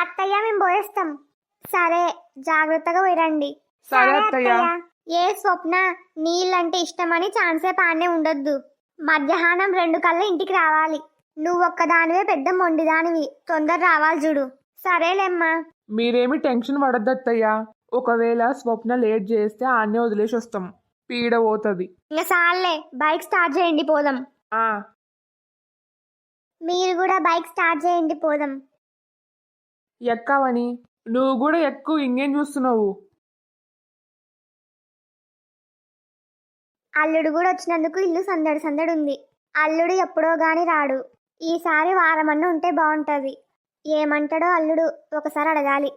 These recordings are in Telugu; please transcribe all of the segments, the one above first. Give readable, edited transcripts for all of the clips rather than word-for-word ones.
అత్తయ్య మేము పోయేస్తాం. సరే, జాగ్రత్తగా పోయిరండి. సరే అత్తయ్య. ఏ స్వప్న, నీళ్ళంటే ఇష్టమని ఛాన్సేపు ఆనే ఉండొద్దు. మధ్యాహ్నం 2 కల్లా ఇంటికి రావాలి. నువ్వు ఒక్కదానివే పెద్ద మొండిదానివి, తొందర రావాలి చూడు. సరేలేమ్మా. మీరేమి టెన్షన్ పడద్దు అత్తయ్య. ఒకవేళ స్వప్న లేట్ చేస్తే ఆన్నే వదిలేసి వస్తాం, పీడ పోతుంది. ఇంకా సార్లే, బైక్ స్టార్ట్ చేయండి పోదాం. ఆ మీరు కూడా బైక్ స్టార్ట్ చేయండి పోదాం. ఎక్కవని నువ్వు కూడా ఎక్కువ ఇంకేం చూస్తున్నావు? అల్లుడు కూడా వచ్చినందుకు ఇల్లు సందడి సందడి ఉంది. అల్లుడు ఎప్పుడో గాని రాడు. ఈసారి వారమన్నా ఉంటే బాగుంటది. ఏమంటాడో అల్లుడు, ఒకసారి అడగాలి.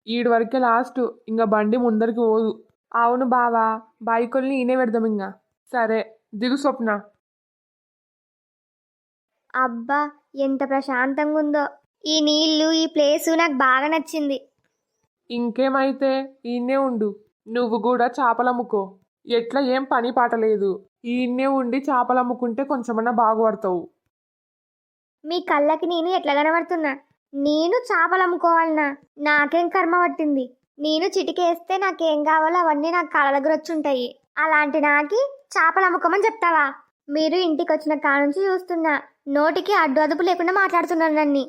ఈడి వరకే లాస్ట్, ఇంకా బండి ముందరికి పోదు. అవును బావా, బైకుల్ని ఈయనే పెడదాం ఇంకా. సరే దిగు స్వప్న. అబ్బా, ఎంత ప్రశాంతంగా ఉందో ఈ నీళ్లు, ఈ ప్లేసు నాకు బాగా నచ్చింది. ఇంకేమైతే ఈయన్నే ఉండు. నువ్వు కూడా చేపలమ్ముకో. ఎట్లా ఏం పని పాట లేదు, ఈయన్నే ఉండి చేపలమ్ముకుంటే కొంచెమన్నా బాగుపడతావు. మీ కళ్ళకి నేను ఎట్లా కనబడుతున్నా? నేను చేపలు అమ్ముకోవాలనా? నాకేం కర్మ పట్టింది? నేను చిటికేస్తే నాకేం కావాలో అవన్నీ నాకు కాళ్ళ దగ్గర వచ్చి ఉంటాయి. అలాంటి నాకి చేపలు అమ్ముకోమని చెప్తావా? మీరు ఇంటికి వచ్చిన కానుంచి చూస్తున్నా, నోటికి అడ్డు అదుపు లేకుండా మాట్లాడుతున్నాను నన్ను.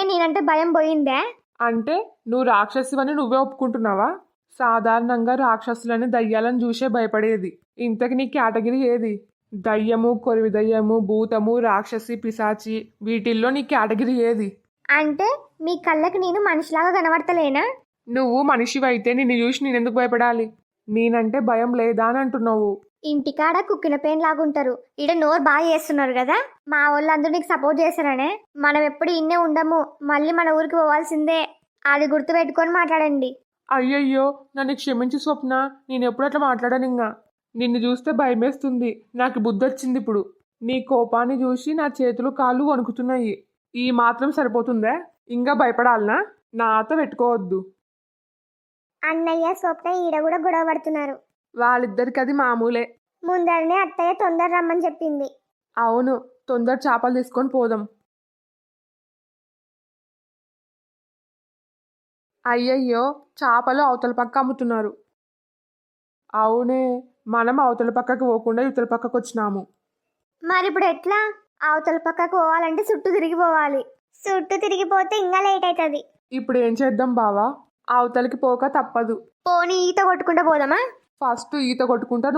నేనంటే భయం పోయిందే? అంటే నువ్వు రాక్షసివని నువ్వే ఒప్పుకుంటున్నావా? సాధారణంగా రాక్షసులని దయ్యాలను చూసే భయపడేది. ఇంతకి నీ కేటగిరీ ఏది? దయ్యము, కొరివి దయ్యము, భూతము, రాక్షసి, పిశాచి, వీటిల్లో నీ కేటగిరీ ఏది? అంటే మీ కళ్ళకి నేను మనిషిలాగా కనబడతలేనా? నువ్వు మనిషివైతే నిన్ను చూసి నేనెందుకు భయపడాలి? నేనంటే భయం లేదా అని అంటున్నావు. ఇంటికాడ కుక్కిన పెయిన్ లాగుంటారు, ఈడ నోరు బాగా చేస్తున్నారు కదా. మా వాళ్ళందరూ నీకు సపోర్ట్ చేశారనే. మనం ఎప్పుడు ఇన్నే ఉండము, మళ్ళీ మన ఊరికి పోవాల్సిందే. అది గుర్తు పెట్టుకొని మాట్లాడండి. అయ్యయ్యో, నన్ను క్షమించి స్వప్న, నేనెప్పుడు అట్లా మాట్లాడాను ఇంకా. నిన్ను చూస్తే భయమేస్తుంది. నాకు బుద్ధి వచ్చింది ఇప్పుడు. నీ కోపాన్ని చూసి నా చేతులు కాళ్ళు వణుకుతున్నాయి. ఈ మాత్రం సరిపోతుందా? ఇంకా భయపడాలనా? నాతో పెట్టుకోవద్దు. అన్నయ్య స్వప్న ఈడ కూడా గొడవ పడుతున్నారు. వాళ్ళిద్దరికి అది మామూలే. ముందరనే అత్తయ్య తొందర రమ్మని చెప్పింది. అవును, తొందర చేపలు తీసుకొని పోదాం. అయ్యయ్యో, చేపలు అవతల పక్క అమ్ముతున్నారు. అవునే, మనం అవతల పక్కకు పోకుండా ఇవతల పక్కకు వచ్చినాము. మరి ఇప్పుడు ఎట్లా? అవతల పక్కకు పోవాలంటే చుట్టూ తిరిగిపోవాలి. చుట్టూ తిరిగిపోతే ఇంకా లేట్ అవుతుంది. ఇప్పుడు ఏం చేద్దాం బావా? అవతలికి పోక తప్పదు. పోనీ ఈత కొట్టుకుంటూ పోదామా? ఫస్ట్ ఈత కొట్టుకుంటా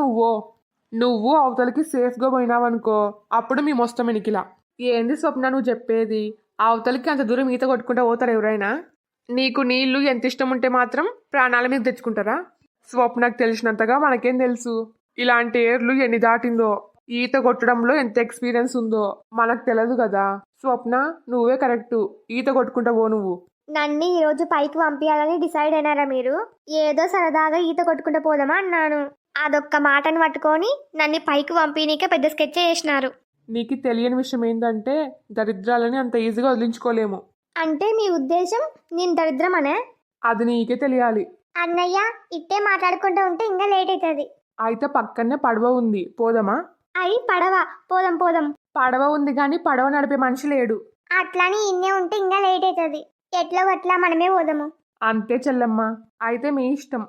నువ్వు అవతలికి సేఫ్గా పోయినావనుకో, అప్పుడు మేము వస్తాం వెనికిలా. ఏంది స్వప్న నువ్వు చెప్పేది? అవతలికి అంత దూరం ఈత కొట్టుకుంటా పోతారు ఎవరైనా? నీకు నీళ్లు ఎంత ఇష్టం ఉంటే మాత్రం ప్రాణాల మీద తెచ్చుకుంటారా? స్వప్నకు తెలిసినంతగా మనకేం తెలుసు? ఇలాంటి ఏర్లు ఎన్ని దాటిందో, ఈత కొట్టడంలో ఎంత ఎక్స్పీరియన్స్ ఉందో మనకు తెలియదు కదా. స్వప్న, నువ్వే కరెక్టు. ఈత కొట్టుకుంటా పో నువ్వు. నన్ను ఈరోజు పైకి పంపించాలని డిసైడ్ అయినారా మీరు? ఏదో సరదాగా ఈత కొట్టుకుంటూ పోదామా అన్నాను. అదొక్క మాటను పట్టుకొని నన్ను పైకి పంపినీకే పెద్ద స్కెచ్ చేసినారు. నీకు తెలియని విషయం ఏంటంటే, దరిద్రాలని అంత ఈజీగా వదిలించుకోలేము. అంటే మీ ఉద్దేశం నేను దరిద్రమనే? అది నీకే తెలియాలి. అన్నయ్య, ఇట్టే మాట్లాడుకుంటూ ఉంటే ఇంకా లేట్ అవుతుంది. అయితే పక్కనే పడవ ఉంది, పోదామా? అయి పడవ, పోదాం పోదాం. పడవ ఉంది కానీ పడవ నడిపే మనిషి లేడు. అట్లానే ఇన్నే ఉంటే ఇంకా లేట్ అవుతుంది. ఎట్లా అట్లా మనమే పోదాము. అంతే చెల్లమ్మ, అయితే మీ ఇష్టం.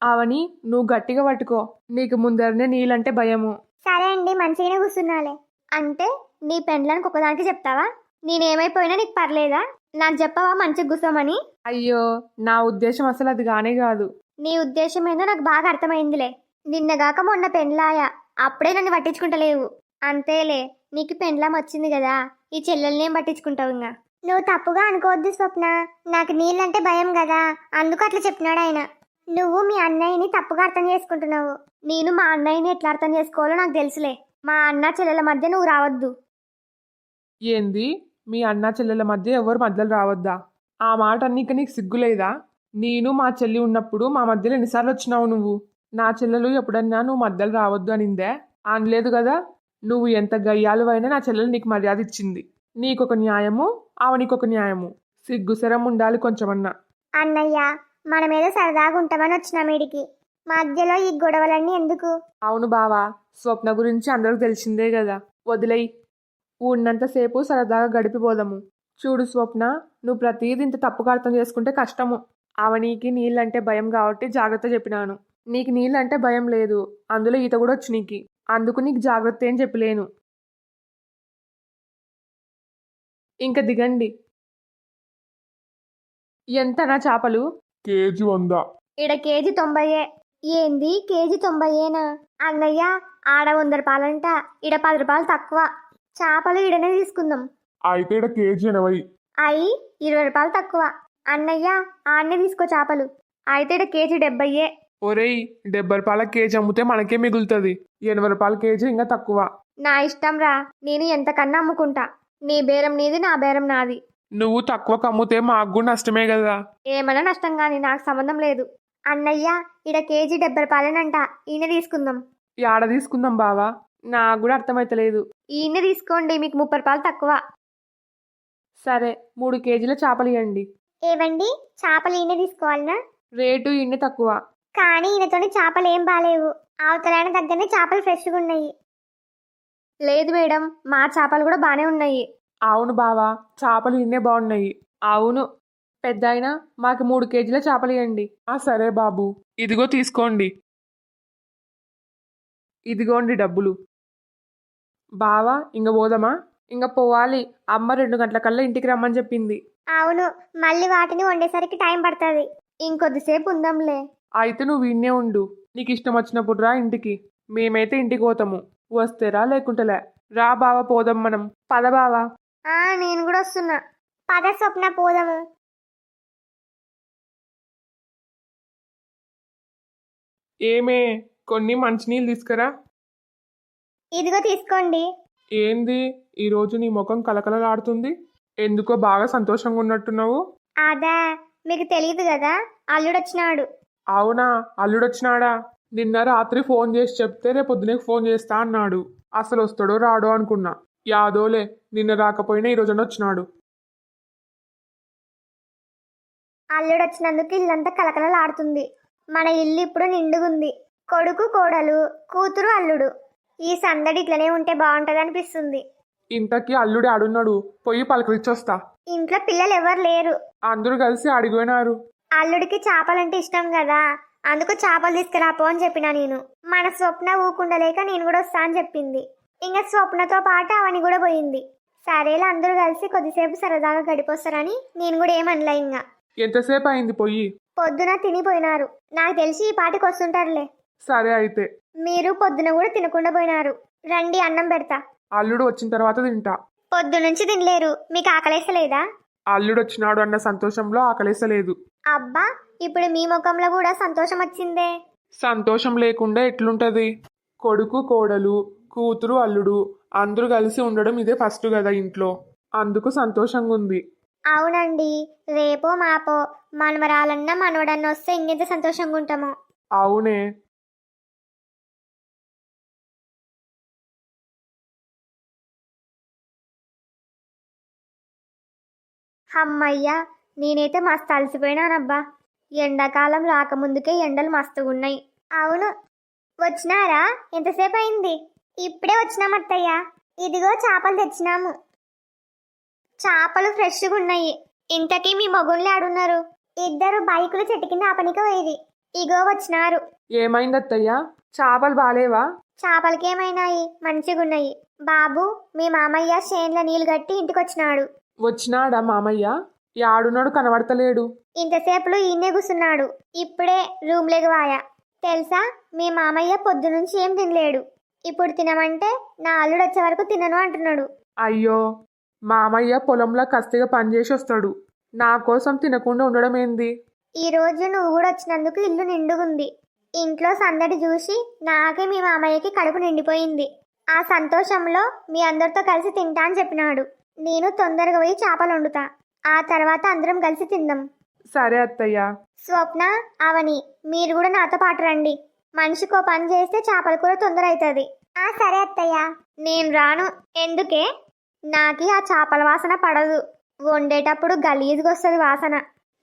అవని, నువ్వు గట్టిగా పట్టుకో. నీకు ముందరనే నీళ్ళంటే భయము. సరే అండి, మంచిగానే కూర్చున్నాలే. అంటే నీ పెండ్లానికి ఒకదానికి చెప్తావా? నేనేమైపోయినా నీకు పర్లేదా? నాకు చెప్పవా మంచిగా కూర్చోమని? అయ్యో, నా ఉద్దేశం అసలు అది గానే కాదు. నీ ఉద్దేశం ఏందో నాకు బాగా అర్థమైందిలే. నిన్నగాక మొన్న పెండ్లాయ, అప్పుడే నన్ను పట్టించుకుంటలేవు. అంతేలే, నీకు పెండ్లాం వచ్చింది కదా, ఈ చెల్లెల్నేం పట్టించుకుంటావు ఇంకా. నువ్వు తప్పుగా అనుకోవద్దు స్వప్న, నాకు నీళ్ళంటే భయం కదా, అందుకు అట్లా చెప్పినాడు ఆయన. నువ్వు మీ అన్నయ్యని తప్పుగా అర్థం చేసుకుంటున్నావు. నేను మా అన్నయ్యని ఎట్లా అర్థం చేసుకోవాలో నాకు తెలుసులే. మా అన్న చెల్లెల మధ్య నువ్వు రావద్దు. ఏంది? మీ అన్న చెల్లెల మధ్య ఎవరు మధ్యలో రావద్దా? ఆ మాట అన్నిక నీకు సిగ్గులేదా? నేను మా చెల్లి ఉన్నప్పుడు మా మధ్యలో ఎన్నిసార్లు వచ్చినావు నువ్వు? నా చెల్లెలు ఎప్పుడన్నా నువ్వు మధ్యలో రావద్దు అనిందే? అనలేదు కదా. నువ్వు ఎంత గయ్యాలు అయినా నా చెల్లెలు నీకు మర్యాద ఇచ్చింది. నీకొక న్యాయము, ఆవనికొక న్యాయము. సిగ్గుసరం ఉండాలి కొంచెమన్నా. అన్నయ్య, మనమేదో సరదాగా ఉంటామని వచ్చినాం ఈడికి. మధ్యలో ఈ గొడవలన్నీ ఎందుకు? అవును బావా, స్వప్న గురించి అందరికి తెలిసిందే కదా. వదిలేయి. ఉన్నంతసేపు సరదాగా గడిపిపోదాము. చూడు స్వప్న, నువ్వు ప్రతిదీ ఇంత తప్పుగా అర్థం చేసుకుంటే కష్టము. అవనీకి నీళ్ళంటే భయం కాబట్టి జాగ్రత్త చెప్పినాను. నీకు నీళ్ళంటే భయం లేదు, అందులో ఈత కూడా వచ్చు నీకు. అందుకు నీకు జాగ్రత్త ఏం చెప్పలేను. ఇంక దిగండి. ఎంతనా చేపలు? కేజీ 100. ఇడ కేజీ 90. ఏంది కేజీ 90ఏనా? అన్నయ్య, ఆడ 100 రూపాయలంట, ఇడ 10 రూపాయలు తక్కువ. చేపలు ఇడనే తీసుకుందాం. అయితే ఇక్కడ కేజీ 80. అయి 20 రూపాయలు తక్కువ. అన్నయ్య, ఆడనే తీసుకో చేపలు. అయితే ఇడ కేజీ 70. ఒరేయ్, 70 రూపాయల కేజీ అమ్మితే మనకే మిగులుతుంది. 80 రూపాయల కేజీ ఇంకా తక్కువ. నా ఇష్టం రా, నేను ఎంతకన్నా అమ్ముకుంటా. నీ బేరం నీది, నా బేరం నాది. నువ్వు తక్కువ అమ్మితే మాకు కూడా నష్టమే కదా. ఏమన్నా నష్టం కానీ నాకు సంబంధం లేదు. అన్నయ్య, ఇడ కేజీ 70 రూపాయలేనంట, ఈయన తీసుకుందాం. యాడ తీసుకుందాం బావా? నాకు కూడా అర్థమైతలేదు. ఈయన తీసుకోండి, మీకు 30 రూపాయలు తక్కువ. సరే, 3 కేజీల చేపలు ఇవ్వండి. ఏవండి, చేపలు ఈయన తీసుకోవాలనా? రేటు ఇన్ని తక్కువ. కానీ ఈయనతోని చేపలు ఏం బాలేవు. అవతలైన దగ్గరనే చేపలు ఫ్రెష్గా ఉన్నాయి. లేదు మేడం, మా చేపలు కూడా బాగానే ఉన్నాయి. అవును బావా, చేపలు ఇన్నే బాగున్నాయి. అవును పెద్దాయన, మాకు 3 కేజీల చేపలు ఇవ్వండి. సరే బాబు, ఇదిగో తీసుకోండి. ఇదిగోండి డబ్బులు. బావా, ఇంక పోదామా? ఇంక పోవాలి. అమ్మ 2 గంటలకల్లా ఇంటికి రమ్మని చెప్పింది. అవును, మళ్ళీ వాటిని వండేసరికి టైం పడుతుంది. ఇంకొద్దిసేపు ఉందాంలే. అయితే నువ్వు ఇన్నే ఉండు. నీకు ఇష్టం వచ్చినప్పుడు రా ఇంటికి. మేమైతే ఇంటికి పోతాము. వస్తేరా, లేకుంటేలే. రా బావా, పోదాం మనం. పద బావా. నేను కూడా వస్తున్నా. పద స్వప్న, పోదాము. ఏమే, కొన్ని మంచినీళ్ళు తీసుకురా. ఇదిగో తీసుకోండి. ఏంది ఈరోజు నీ ముఖం కలకలలాడుతుంది? ఎందుకో బాగా సంతోషంగా ఉన్నట్టున్నావు. అదా, మీకు తెలియదు కదా, అల్లుడు వచ్చినాడు. అవునా, అల్లుడొచ్చినాడా? నిన్న రాత్రి ఫోన్ చేసి చెప్తే రేపు పొద్దునే ఫోన్ చేస్తా అన్నాడు. అసలు వస్తాడో రాడో అనుకున్నా. యాదోలే, నిన్న రాకపోయినా ఈరోజున వచ్చినాడు. అల్లుడు వచ్చినందుకు ఇల్లంతా కలకలలాడుతుంది. మన ఇల్లు ఇప్పుడు నిండుగుంది. కొడుకు, కోడలు, కూతురు, అల్లుడు. ఈ సందడి ఇట్లనే ఉంటే బాగుంటది అనిపిస్తుంది. ఇంతకీ అల్లుడి ఆడున్నాడు, పోయి పలకరించొస్తా. ఇంట్లో పిల్లలు ఎవరు లేరు. అందరూ కలిసి అడిగిపోయినారు. అల్లుడికి చేపలంటే ఇష్టం కదా, అందుకు చేపలు తీసుకురాపో అని చెప్పినా నేను. మన స్వప్న ఊకుండలేక నేను కూడా వస్తా అని చెప్పింది. ఇంకా స్వప్నతో పాటు అవని కూడా పోయింది. సరేలా, అందరూ కలిసి కొద్దిసేపు సరదాగా గడిపొస్తారని నేను కూడా ఏమనలే. ఇంకా ఎంతసేపు అయింది పోయి? పొద్దున తినిపోయినారు. నాకు తెలిసి ఈ పాటికి వస్తుంటారులే. సరే అయితే. మీరు పొద్దున కూడా తినకుండా పోయినారు. రండి, అన్నం పెడతా. అల్లుడు వచ్చిన తర్వాత తింటా. పొద్దు నుంచి తినలేరు, మీకు ఆకలేసలేదా? అల్లుడు వచ్చినాడు అన్న సంతోషంలో ఆకలేసలేదు. అబ్బా, ఇప్పుడు మీ ముఖంలో కూడా సంతోషం వచ్చిందే. సంతోషం లేకుండా ఎట్లుంటది? కొడుకు, కోడలు, కూతురు, అల్లుడు అందరూ కలిసి ఉండడం ఇదే ఫస్ట్ కదా ఇంట్లో. అందుకు సంతోషంగా ఉంది. అవునండి, రేపో మాపో మనవరాలన్నా మనవడన్నా వస్తే ఇంకెంత సంతోషంగా ఉంటామో. అవునే. అమ్మయ్యా, నేనైతే మస్తు అలసిపోయినానబ్బా. ఎండాకాలం రాకముందుకే ఎండలు మస్తుగున్నాయి. అవును, వచ్చినారా? ఎంతసేపు అయింది? ఇప్పుడే వచ్చినాం అత్తయ్య. ఇదిగో చేపలు తెచ్చినాము. చేపలు ఫ్రెష్గా ఉన్నాయి. ఇంతకీ మీ మొగుళ్ళు ఆడున్నారు? ఇద్దరు బైకులు చెట్టు కింద ఆపనిక పోయేది. ఇగో వచ్చినారు. ఏమైంది అత్తయ్య? చేపలు బాలేవా? చేపలకేమైనాయి, మంచిగున్నాయి. బాబు, మీ మామయ్య చేన్ల నీళ్ళు కట్టి ఇంటికి వచ్చినాడు. వచ్చినాడా మామయ్య? యాడున్నాడు, కనబడతలేడు. ఇంతసేపులో ఈయనే కూర్చున్నాడు. ఇప్పుడే రూమ్ వాయా. తెలుసా, మీ మామయ్య పొద్దు నుంచి ఏం తినలేడు. ఇప్పుడు తినమంటే నా అల్లుడు వచ్చే వరకు తినను అంటున్నాడు. అయ్యో, మామయ్య పొలంలో కస్తిగా పనిచేసి వస్తాడు. నా కోసం తినకుండా ఉండడం ఏంది? ఈ రోజు నువ్వు కూడా వచ్చినందుకు ఇల్లు నిండుగుంది. ఇంట్లో సందడి చూసి నాకే మీ మామయ్యకి కడుపు నిండిపోయింది. ఆ సంతోషంలో మీ అందరితో కలిసి తింటా అని చెప్పినాడు. నేను తొందరగా పోయి చేపలు వండుతా. ఆ తర్వాత అందరం కలిసి తిందాం. సరే అత్తయ్య. స్వప్న, అవని, మీరు కూడా నాతో పాటు రండి. మనిషికో పని చేస్తే చేపల కూర తొందర అవుతుంది. సరే అత్తయ్య. నేను రాను. ఎందుకే? నాకి ఆ చేపల వాసన పడదు. వండేటప్పుడు గలీజ్గా వస్తుంది వాసన.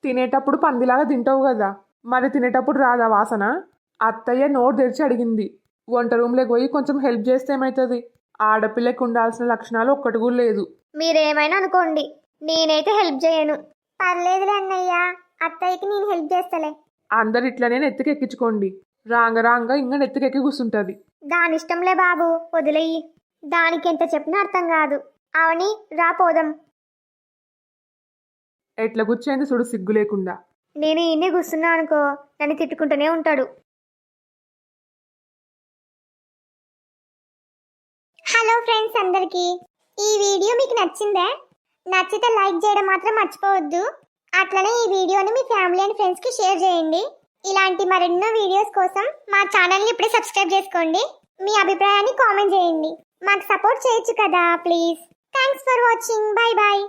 తినేటప్పుడు పందిలాగా తింటావు కదా, మరి తినేటప్పుడు రాదా వాసన? అత్తయ్య నోరు తెరిచి అడిగింది. వంట రూమ్లోకి పోయి కొంచెం హెల్ప్ చేస్తే ఏమవుతుంది? ఆడపిల్లకి ఉండాల్సిన లక్షణాలు ఒక్కటి కూడా లేదు. మీరేమైనా అనుకోండి, నేనైతే హెల్ప్ చేయను. పర్లేదులే అన్నయ్య, అత్తయ్యకి నేను హెల్ప్ చేస్తలే. అందరు ఇట్లనే నెత్తికెక్కించుకోండి. రాంగ ఇంకా నెత్తికెక్కి కూర్చుంటుంది. దాని ఇష్టంలే బాబు, వదిలేయి. దానికి ఎంత చెప్పినా అర్థం కాదు. అవని రా పోదాం. ఎట్లా కూర్చోయింది చూడు సిగ్గు లేకుండా. నేను ఈయనే కూర్చున్నా అనుకో, నన్ను తిట్టుకుంటూనే ఉంటాడు. హలో ఫ్రెండ్స్ అందరికీ, ఈ వీడియో మీకు నచ్చిందే? నచ్చితే లైక్ చేయడం మాత్రం మర్చిపోవద్దు. అట్లనే ఈ వీడియోని మీ ఫ్యామిలీ అండ్ ఫ్రెండ్స్కి షేర్ చేయండి. ఇలాంటి మరెన్నో వీడియోస్ కోసం మా ఛానల్ని ఇప్పుడే సబ్స్క్రైబ్ చేసుకోండి. మీ అభిప్రాయాన్ని కామెంట్ చేయండి. మాకు సపోర్ట్ చేయొచ్చు కదా please. Thanks for watching. Bye bye.